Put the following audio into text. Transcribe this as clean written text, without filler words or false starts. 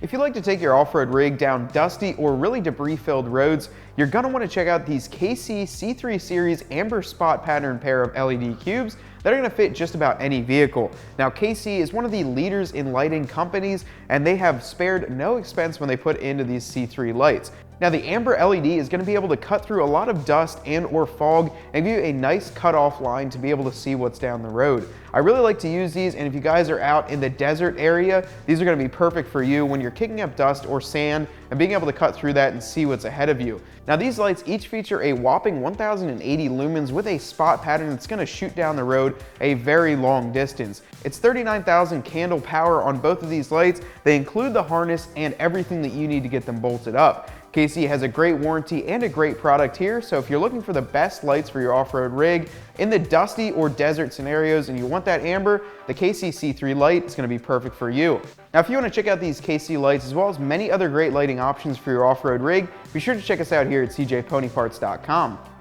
If you like to take your off-road rig down dusty or really debris-filled roads, you're going to want to check out these KC C3 Series Amber spot pattern pair of LED cubes that are going to fit just about any vehicle. Now, KC is one of the leaders in lighting companies, and they have spared no expense when they put into these C3 lights. Now, the Amber LED is going to be able to cut through a lot of dust and or fog and give you a nice cutoff line to be able to see what's down the road. I really like to use these, and if you guys are out in the desert area, these are going to be perfect for you when you're kicking up dust or sand and being able to cut through that and see what's ahead of you. Now, these lights each feature a whopping 1080 lumens with a spot pattern that's going to shoot down the road a very long distance. It's 39,000 candle power on both of these lights. They include the harness and everything that you need to get them bolted up. KC has a great warranty and a great product here, so if you're looking for the best lights for your off-road rig in the dusty or desert scenarios and you want that amber, the KC C3 light is going to be perfect for you. Now, if you want to check out these KC lights as well as many other great lighting options for your off-road rig, be sure to check us out here at cjponyparts.com.